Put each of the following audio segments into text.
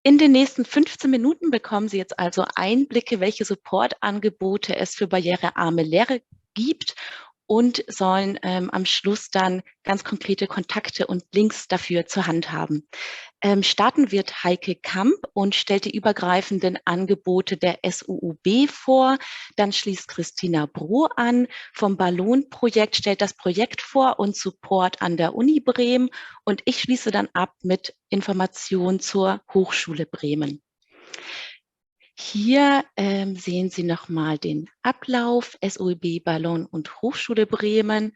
In den nächsten 15 Minuten bekommen Sie jetzt also Einblicke, welche Supportangebote es für barrierearme Lehre gibt und sollen am Schluss dann ganz konkrete Kontakte und Links dafür zur Hand haben. Starten wird Heike Kamp und stellt die übergreifenden Angebote der SUUB vor. Dann schließt Christina Broh an. Vom Ballon-Projekt stellt das Projekt vor und Support an der Uni Bremen. Und ich schließe dann ab mit Informationen zur Hochschule Bremen. Hier sehen Sie nochmal den Ablauf, SUUB, Ballon und Hochschule Bremen.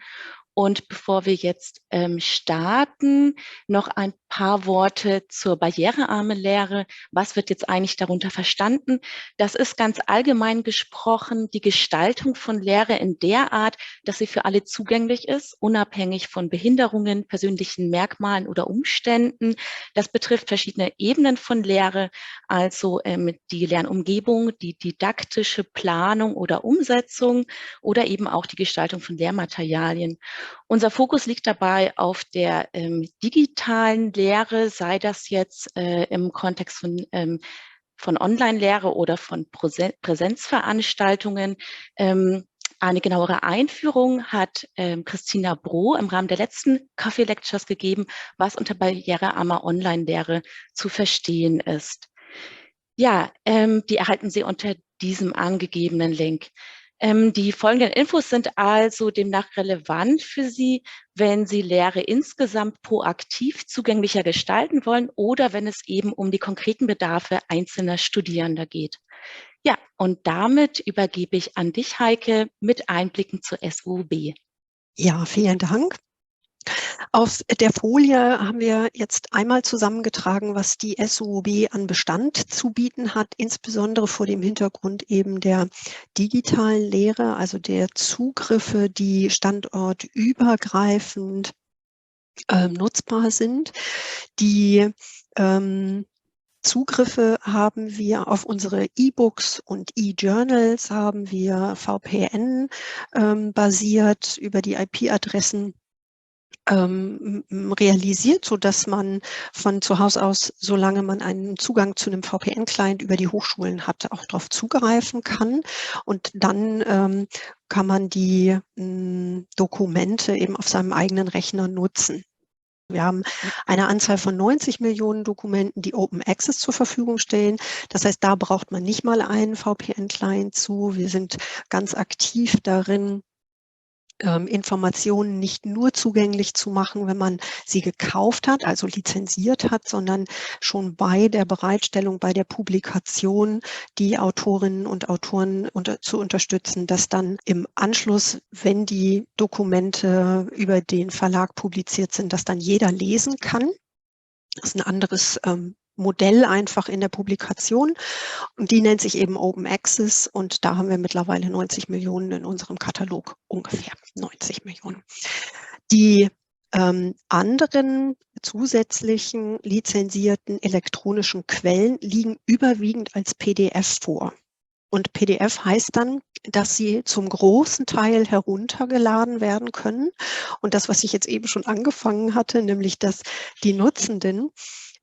Und bevor wir jetzt starten, noch ein paar Worte zur barrierearmen Lehre. Was wird jetzt eigentlich darunter verstanden? Das ist ganz allgemein gesprochen die Gestaltung von Lehre in der Art, dass sie für alle zugänglich ist, unabhängig von Behinderungen, persönlichen Merkmalen oder Umständen. Das betrifft verschiedene Ebenen von Lehre, also die Lernumgebung, die didaktische Planung oder Umsetzung oder eben auch die Gestaltung von Lehrmaterialien. Unser Fokus liegt dabei auf der digitalen Lehre, sei das jetzt im Kontext von Online-Lehre oder von Präsenzveranstaltungen. Eine genauere Einführung hat Christina Broh im Rahmen der letzten Coffee Lectures gegeben, was unter barrierearmer Online-Lehre zu verstehen ist. Ja, die erhalten Sie unter diesem angegebenen Link. Die folgenden Infos sind also demnach relevant für Sie, wenn Sie Lehre insgesamt proaktiv zugänglicher gestalten wollen oder wenn es eben um die konkreten Bedarfe einzelner Studierender geht. Ja, und damit übergebe ich an dich, Heike, mit Einblicken zur SUB. Ja, vielen Dank. Auf der Folie haben wir jetzt einmal zusammengetragen, was die SUOB an Bestand zu bieten hat, insbesondere vor dem Hintergrund eben der digitalen Lehre, also der Zugriffe, die standortübergreifend nutzbar sind. Die Zugriffe haben wir auf unsere E-Books und E-Journals, haben wir VPN basiert über die IP-Adressen realisiert, so dass man von zu Hause aus, solange man einen Zugang zu einem VPN-Client über die Hochschulen hat, auch darauf zugreifen kann. Und dann kann man die Dokumente eben auf seinem eigenen Rechner nutzen. Wir haben eine Anzahl von 90 Millionen Dokumenten, die Open Access zur Verfügung stellen. Das heißt, da braucht man nicht mal einen VPN-Client zu. Wir sind ganz aktiv darin, Informationen nicht nur zugänglich zu machen, wenn man sie gekauft hat, also lizenziert hat, sondern schon bei der Bereitstellung, bei der Publikation die Autorinnen und Autoren zu unterstützen, dass dann im Anschluss, wenn die Dokumente über den Verlag publiziert sind, dass dann jeder lesen kann. Das ist ein anderes Modell einfach in der Publikation und die nennt sich eben Open Access und da haben wir mittlerweile 90 Millionen in unserem Katalog, ungefähr 90 Millionen. Die anderen zusätzlichen lizenzierten elektronischen Quellen liegen überwiegend als PDF vor. Und PDF heißt dann, dass sie zum großen Teil heruntergeladen werden können. Und das, was ich jetzt eben schon angefangen hatte, nämlich dass die Nutzenden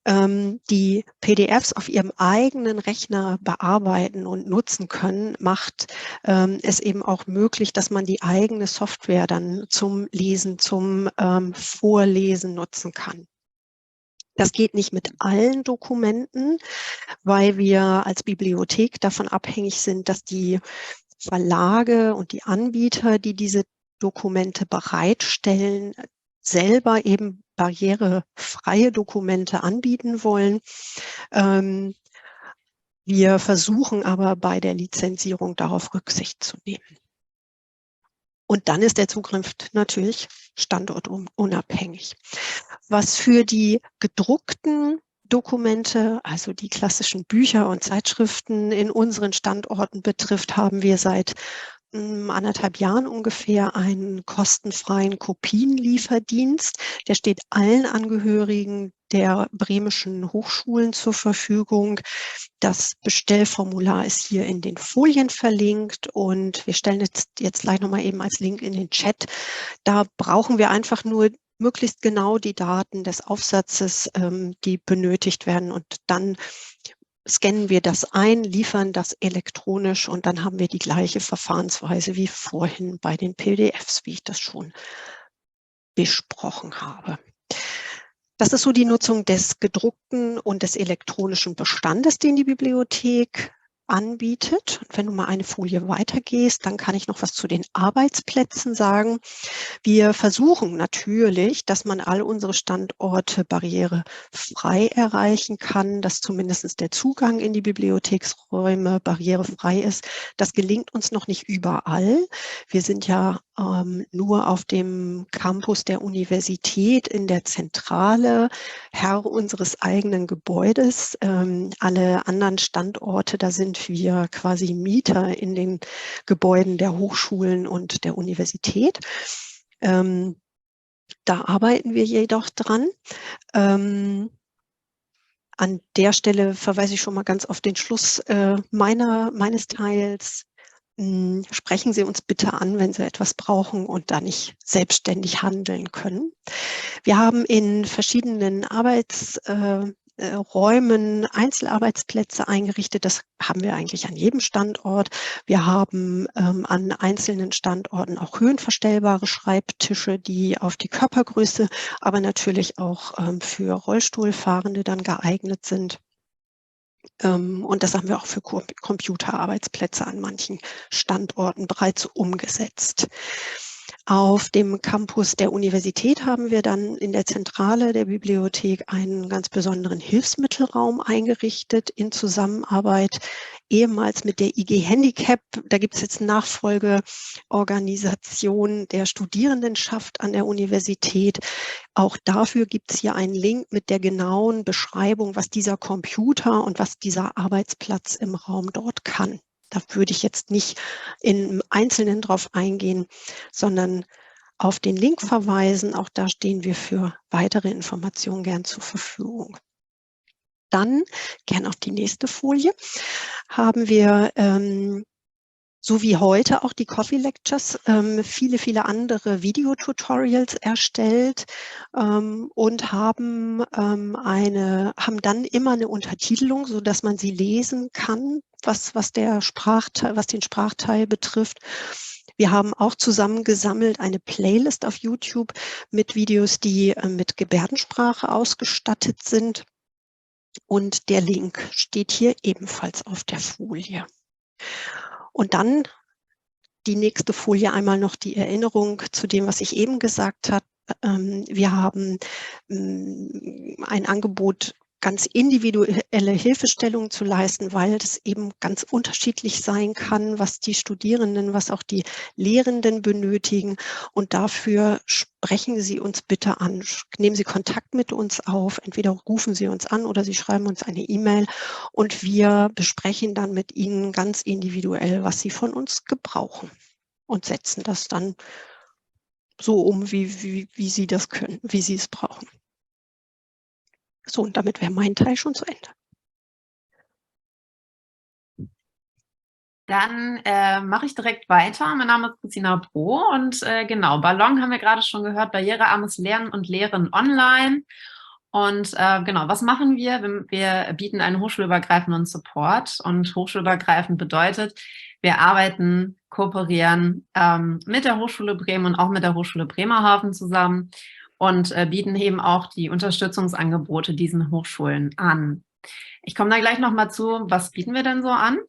die PDFs auf ihrem eigenen Rechner bearbeiten und nutzen können, macht es eben auch möglich, dass man die eigene Software dann zum Lesen, zum Vorlesen nutzen kann. Das geht nicht mit allen Dokumenten, weil wir als Bibliothek davon abhängig sind, dass die Verlage und die Anbieter, die diese Dokumente bereitstellen, selber eben barrierefreie Dokumente anbieten wollen. Wir versuchen aber bei der Lizenzierung darauf Rücksicht zu nehmen. Und dann ist der Zugriff natürlich standortunabhängig. Was für die gedruckten Dokumente, also die klassischen Bücher und Zeitschriften in unseren Standorten betrifft, haben wir seit 1,5 Jahren ungefähr einen kostenfreien Kopienlieferdienst. Der steht allen Angehörigen der bremischen Hochschulen zur Verfügung. Das Bestellformular ist hier in den Folien verlinkt und wir stellen jetzt gleich nochmal eben als Link in den Chat. Da brauchen wir einfach nur möglichst genau die Daten des Aufsatzes, die benötigt werden, und dann scannen wir das ein, liefern das elektronisch und dann haben wir die gleiche Verfahrensweise wie vorhin bei den PDFs, wie ich das schon besprochen habe. Das ist so die Nutzung des gedruckten und des elektronischen Bestandes, den die Bibliothek anbietet. Und wenn du mal eine Folie weitergehst, dann kann ich noch was zu den Arbeitsplätzen sagen. Wir versuchen natürlich, dass man all unsere Standorte barrierefrei erreichen kann, dass zumindest der Zugang in die Bibliotheksräume barrierefrei ist. Das gelingt uns noch nicht überall. Wir sind ja nur auf dem Campus der Universität in der Zentrale, Herr unseres eigenen Gebäudes. Alle anderen Standorte, da sind wir quasi Mieter in den Gebäuden der Hochschulen und der Universität. Da arbeiten wir jedoch dran. An der Stelle verweise ich schon mal ganz auf den Schluss meines Teils. Sprechen Sie uns bitte an, wenn Sie etwas brauchen und da nicht selbstständig handeln können. Wir haben in verschiedenen Räumen Einzelarbeitsplätze eingerichtet. Das haben wir eigentlich an jedem Standort. Wir haben an einzelnen Standorten auch höhenverstellbare Schreibtische, die auf die Körpergröße, aber natürlich auch für Rollstuhlfahrende dann geeignet sind. Und das haben wir auch für Computerarbeitsplätze an manchen Standorten bereits umgesetzt. Auf dem Campus der Universität haben wir dann in der Zentrale der Bibliothek einen ganz besonderen Hilfsmittelraum eingerichtet in Zusammenarbeit ehemals mit der IG Handicap. Da gibt es jetzt Nachfolgeorganisation der Studierendenschaft an der Universität. Auch dafür gibt es hier einen Link mit der genauen Beschreibung, was dieser Computer und was dieser Arbeitsplatz im Raum dort kann. Da würde ich jetzt nicht im Einzelnen drauf eingehen, sondern auf den Link verweisen. Auch da stehen wir für weitere Informationen gern zur Verfügung. Dann, gern auf die nächste Folie, haben wir so wie heute auch die Coffee Lectures, viele andere Videotutorials erstellt und haben dann immer eine Untertitelung, so dass man sie lesen kann, was den Sprachteil betrifft. Wir haben auch zusammengesammelt eine Playlist auf YouTube mit Videos, die mit Gebärdensprache ausgestattet sind. Und der Link steht hier ebenfalls auf der Folie. Und dann die nächste Folie einmal noch die Erinnerung zu dem, was ich eben gesagt habe. Wir haben ein Angebot, ganz individuelle Hilfestellungen zu leisten, weil es eben ganz unterschiedlich sein kann, was die Studierenden, was auch die Lehrenden benötigen. Und dafür sprechen Sie uns bitte an. Nehmen Sie Kontakt mit uns auf. Entweder rufen Sie uns an oder Sie schreiben uns eine E-Mail und wir besprechen dann mit Ihnen ganz individuell, was Sie von uns gebrauchen und setzen das dann so um, wie Sie das können, wie Sie es brauchen. So, und damit wäre mein Teil schon zu Ende. Dann mache ich direkt weiter. Mein Name ist Christina Broh und genau, Ballon haben wir gerade schon gehört, barrierearmes Lernen und Lehren online. Und genau, was machen wir? Wir bieten einen hochschulübergreifenden Support und hochschulübergreifend bedeutet, wir arbeiten, kooperieren mit der Hochschule Bremen und auch mit der Hochschule Bremerhaven zusammen und bieten eben auch die Unterstützungsangebote diesen Hochschulen an. Ich komme da gleich nochmal zu, was bieten wir denn so an?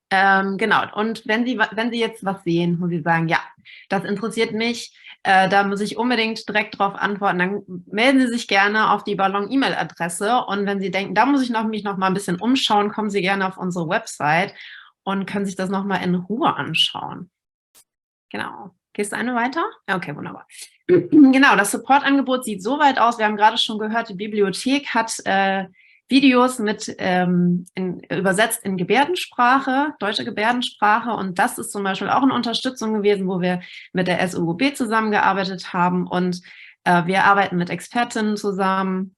Genau, und wenn Sie jetzt was sehen, wo Sie sagen, ja, das interessiert mich, da muss ich unbedingt direkt darauf antworten, dann melden Sie sich gerne auf die Ballon-E-Mail-Adresse und wenn Sie denken, da muss ich mich noch mal ein bisschen umschauen, kommen Sie gerne auf unsere Website und können sich das noch mal in Ruhe anschauen. Genau. Gehst du eine weiter? Okay, wunderbar. Genau, das Supportangebot sieht so weit aus. Wir haben gerade schon gehört, die Bibliothek hat Videos übersetzt in Gebärdensprache, deutsche Gebärdensprache. Und das ist zum Beispiel auch eine Unterstützung gewesen, wo wir mit der SUB zusammengearbeitet haben. Und wir arbeiten mit Expertinnen zusammen,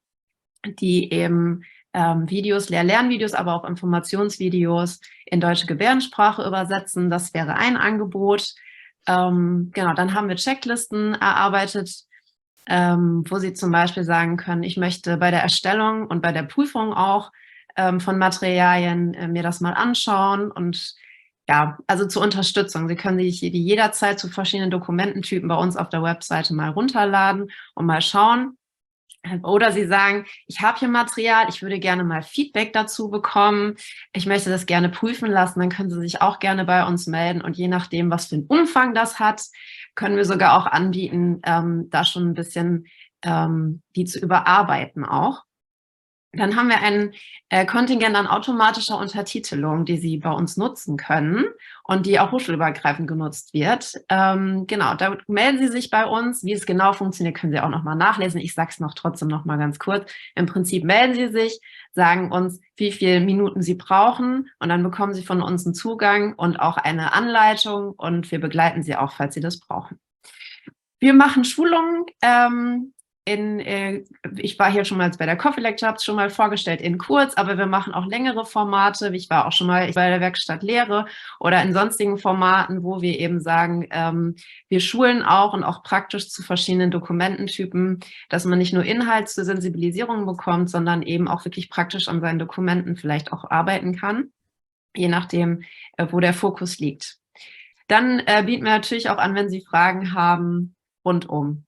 die eben Lernvideos, aber auch Informationsvideos in deutsche Gebärdensprache übersetzen. Das wäre ein Angebot. Genau, dann haben wir Checklisten erarbeitet, wo Sie zum Beispiel sagen können, ich möchte bei der Erstellung und bei der Prüfung auch von Materialien mir das mal anschauen und ja, also zur Unterstützung. Sie können sich die jederzeit zu verschiedenen Dokumententypen bei uns auf der Webseite mal runterladen und mal schauen. Oder Sie sagen, ich habe hier Material, ich würde gerne mal Feedback dazu bekommen, ich möchte das gerne prüfen lassen, dann können Sie sich auch gerne bei uns melden und je nachdem, was für einen Umfang das hat, können wir sogar auch anbieten, da schon ein bisschen die zu überarbeiten auch. Dann haben wir ein Kontingent an automatischer Untertitelung, die Sie bei uns nutzen können und die auch hochschulübergreifend genutzt wird. Genau, da melden Sie sich bei uns. Wie es genau funktioniert, können Sie auch nochmal nachlesen. Ich sage es trotzdem noch mal ganz kurz. Im Prinzip melden Sie sich, sagen uns, wie viele Minuten Sie brauchen und dann bekommen Sie von uns einen Zugang und auch eine Anleitung und wir begleiten Sie auch, falls Sie das brauchen. Wir machen Schulungen. Ich war hier schon mal bei der Coffee Lecture, habe es schon mal vorgestellt in kurz, aber wir machen auch längere Formate. Ich war auch schon mal bei der Werkstatt Lehre oder in sonstigen Formaten, wo wir eben sagen, wir schulen auch und auch praktisch zu verschiedenen Dokumententypen, dass man nicht nur Inhalt zur Sensibilisierung bekommt, sondern eben auch wirklich praktisch an seinen Dokumenten vielleicht auch arbeiten kann, je nachdem, wo der Fokus liegt. Dann bieten wir natürlich auch an, wenn Sie Fragen haben rund um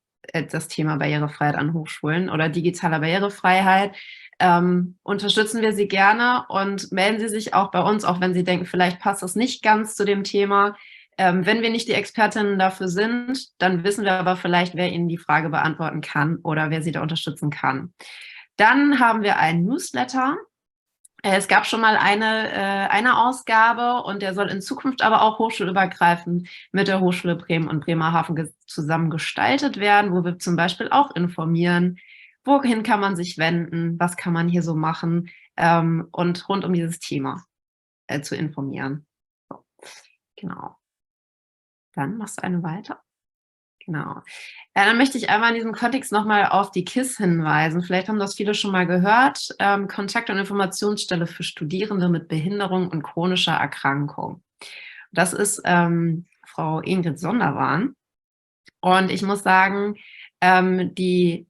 das Thema Barrierefreiheit an Hochschulen oder digitale Barrierefreiheit, unterstützen wir Sie gerne und melden Sie sich auch bei uns, auch wenn Sie denken, vielleicht passt das nicht ganz zu dem Thema. Wenn wir nicht die Expertinnen dafür sind, dann wissen wir aber vielleicht, wer Ihnen die Frage beantworten kann oder wer Sie da unterstützen kann. Dann haben wir einen Newsletter. Es gab schon mal eine Ausgabe und der soll in Zukunft aber auch hochschulübergreifend mit der Hochschule Bremen und Bremerhaven zusammen gestaltet werden, wo wir zum Beispiel auch informieren, wohin kann man sich wenden, was kann man hier so machen und rund um dieses Thema zu informieren. So, genau. Dann machst du eine weiter. Genau. Dann möchte ich einmal in diesem Kontext nochmal auf die KISS hinweisen. Vielleicht haben das viele schon mal gehört. Kontakt- und Informationsstelle für Studierende mit Behinderung und chronischer Erkrankung. Das ist Frau Ingrid Sonderwahn. Und ich muss sagen, der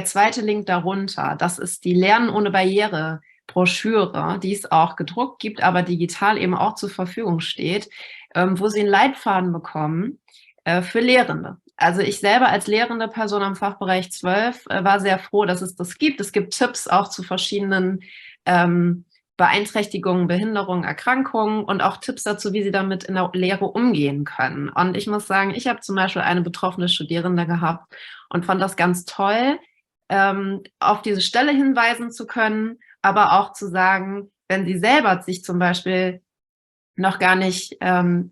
zweite Link darunter, das ist die Lernen ohne Barriere Broschüre, die es auch gedruckt gibt, aber digital eben auch zur Verfügung steht, wo Sie einen Leitfaden bekommen, für Lehrende. Also ich selber als lehrende Person am Fachbereich 12 war sehr froh, dass es das gibt. Es gibt Tipps auch zu verschiedenen Beeinträchtigungen, Behinderungen, Erkrankungen und auch Tipps dazu, wie Sie damit in der Lehre umgehen können. Und ich muss sagen, ich habe zum Beispiel eine betroffene Studierende gehabt und fand das ganz toll, auf diese Stelle hinweisen zu können, aber auch zu sagen, wenn sie selber sich zum Beispiel noch gar nicht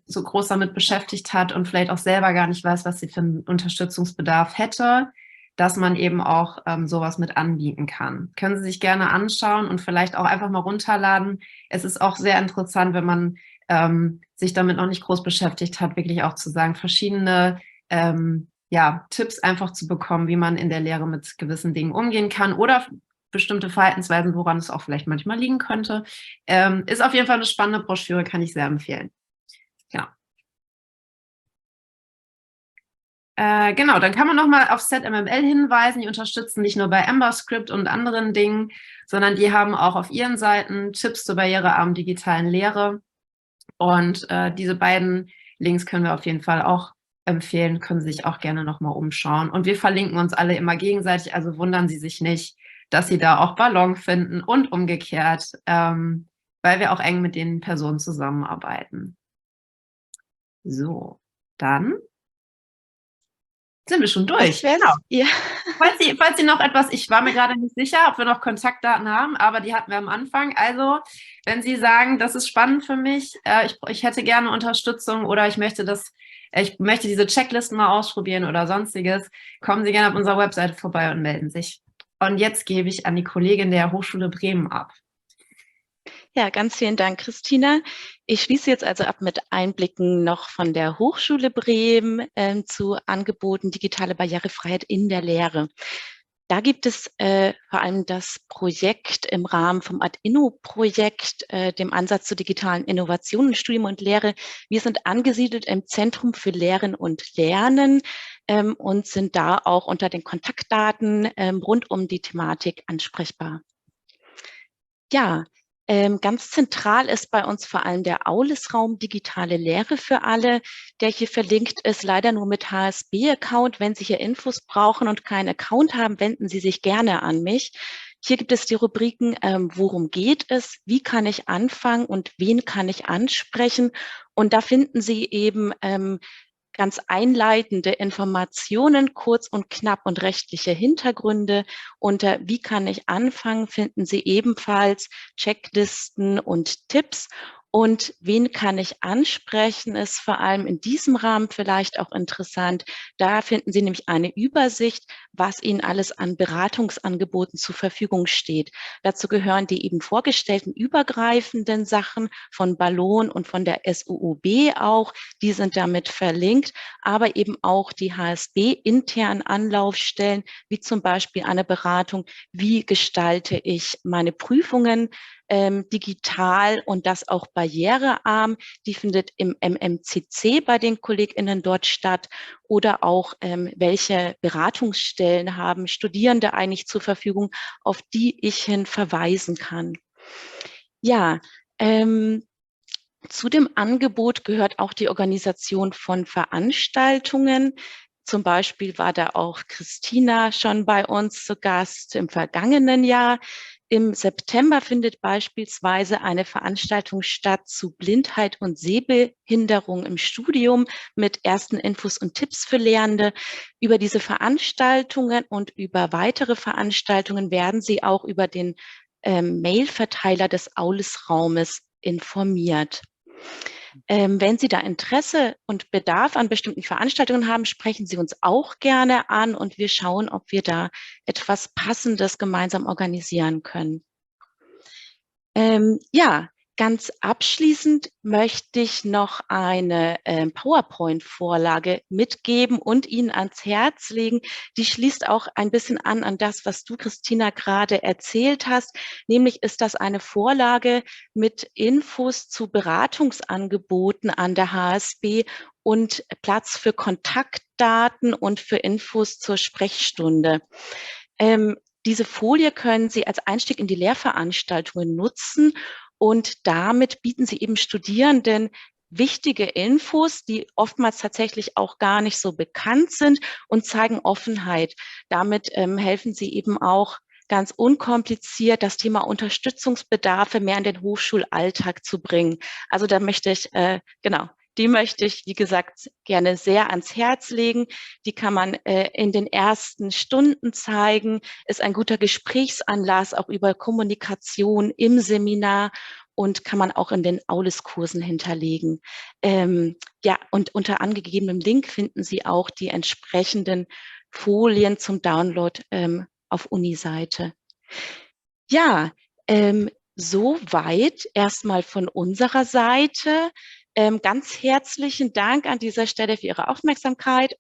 so groß damit beschäftigt hat und vielleicht auch selber gar nicht weiß, was sie für einen Unterstützungsbedarf hätte, dass man eben auch sowas mit anbieten kann. Können Sie sich gerne anschauen und vielleicht auch einfach mal runterladen. Es ist auch sehr interessant, wenn man sich damit noch nicht groß beschäftigt hat, wirklich auch zu sagen, verschiedene Tipps einfach zu bekommen, wie man in der Lehre mit gewissen Dingen umgehen kann oder bestimmte Verhaltensweisen, woran es auch vielleicht manchmal liegen könnte. Ist auf jeden Fall eine spannende Broschüre, kann ich sehr empfehlen. Ja. Genau, dann kann man nochmal auf ZMML hinweisen. Die unterstützen nicht nur bei EmberScript und anderen Dingen, sondern die haben auch auf ihren Seiten Tipps zur barrierearmen digitalen Lehre. Und diese beiden Links können wir auf jeden Fall auch empfehlen, können Sie sich auch gerne nochmal umschauen. Und wir verlinken uns alle immer gegenseitig, also wundern Sie sich nicht, dass Sie da auch Ballon finden und umgekehrt, weil wir auch eng mit den Personen zusammenarbeiten. So, dann sind wir schon durch. Genau. Ja. Falls Sie noch etwas, ich war mir gerade nicht sicher, ob wir noch Kontaktdaten haben, aber die hatten wir am Anfang. Also, wenn Sie sagen, das ist spannend für mich, ich hätte gerne Unterstützung oder ich möchte diese Checklisten mal ausprobieren oder sonstiges, kommen Sie gerne auf unserer Webseite vorbei und melden sich. Und jetzt gebe ich an die Kollegin der Hochschule Bremen ab. Ja, ganz vielen Dank, Christina. Ich schließe jetzt also ab mit Einblicken noch von der Hochschule Bremen zu Angeboten digitale Barrierefreiheit in der Lehre. Da gibt es vor allem das Projekt im Rahmen vom Ad-Inno-Projekt, dem Ansatz zur digitalen Innovation in Studium und Lehre. Wir sind angesiedelt im Zentrum für Lehren und Lernen, und sind da auch unter den Kontaktdaten rund um die Thematik ansprechbar. Ja, ganz zentral ist bei uns vor allem der Aulis-Raum Digitale Lehre für alle, der hier verlinkt ist, leider nur mit HSB-Account. Wenn Sie hier Infos brauchen und keinen Account haben, wenden Sie sich gerne an mich. Hier gibt es die Rubriken, worum geht es, wie kann ich anfangen und wen kann ich ansprechen. Und da finden Sie eben ganz einleitende Informationen, kurz und knapp und rechtliche Hintergründe. Unter wie kann ich anfangen, finden Sie ebenfalls Checklisten und Tipps. Und wen kann ich ansprechen, ist vor allem in diesem Rahmen vielleicht auch interessant. Da finden Sie nämlich eine Übersicht, was Ihnen alles an Beratungsangeboten zur Verfügung steht. Dazu gehören die eben vorgestellten übergreifenden Sachen von Ballon und von der SUUB auch. Die sind damit verlinkt, aber eben auch die HSB-internen Anlaufstellen, wie zum Beispiel eine Beratung, wie gestalte ich meine Prüfungen digital und das auch barrierearm. Die findet im MMCC bei den KollegInnen dort statt. Oder auch, welche Beratungsstellen haben Studierende eigentlich zur Verfügung, auf die ich hin verweisen kann. Ja, zu dem Angebot gehört auch die Organisation von Veranstaltungen. Zum Beispiel war da auch Christina schon bei uns zu Gast im vergangenen Jahr. Im September findet beispielsweise eine Veranstaltung statt zu Blindheit und Sehbehinderung im Studium mit ersten Infos und Tipps für Lehrende. Über diese Veranstaltungen und über weitere Veranstaltungen werden Sie auch über den Mailverteiler des Aulis-Raumes informiert. Wenn Sie da Interesse und Bedarf an bestimmten Veranstaltungen haben, sprechen Sie uns auch gerne an und wir schauen, ob wir da etwas Passendes gemeinsam organisieren können. Ja, ganz abschließend möchte ich noch eine PowerPoint-Vorlage mitgeben und Ihnen ans Herz legen. Die schließt auch ein bisschen an das, was du, Christina, gerade erzählt hast. Nämlich ist das eine Vorlage mit Infos zu Beratungsangeboten an der HSB und Platz für Kontaktdaten und für Infos zur Sprechstunde. Diese Folie können Sie als Einstieg in die Lehrveranstaltungen nutzen und damit bieten Sie eben Studierenden wichtige Infos, die oftmals tatsächlich auch gar nicht so bekannt sind und zeigen Offenheit. Damit helfen Sie eben auch ganz unkompliziert, das Thema Unterstützungsbedarfe mehr in den Hochschulalltag zu bringen. Also da möchte ich, die möchte ich, wie gesagt, gerne sehr ans Herz legen. Die kann man in den ersten Stunden zeigen, ist ein guter Gesprächsanlass, auch über Kommunikation im Seminar und kann man auch in den Aulis-Kursen hinterlegen. Ja, und unter angegebenem Link finden Sie auch die entsprechenden Folien zum Download auf Uni-Seite. Ja, soweit erstmal von unserer Seite. Ganz herzlichen Dank an dieser Stelle für Ihre Aufmerksamkeit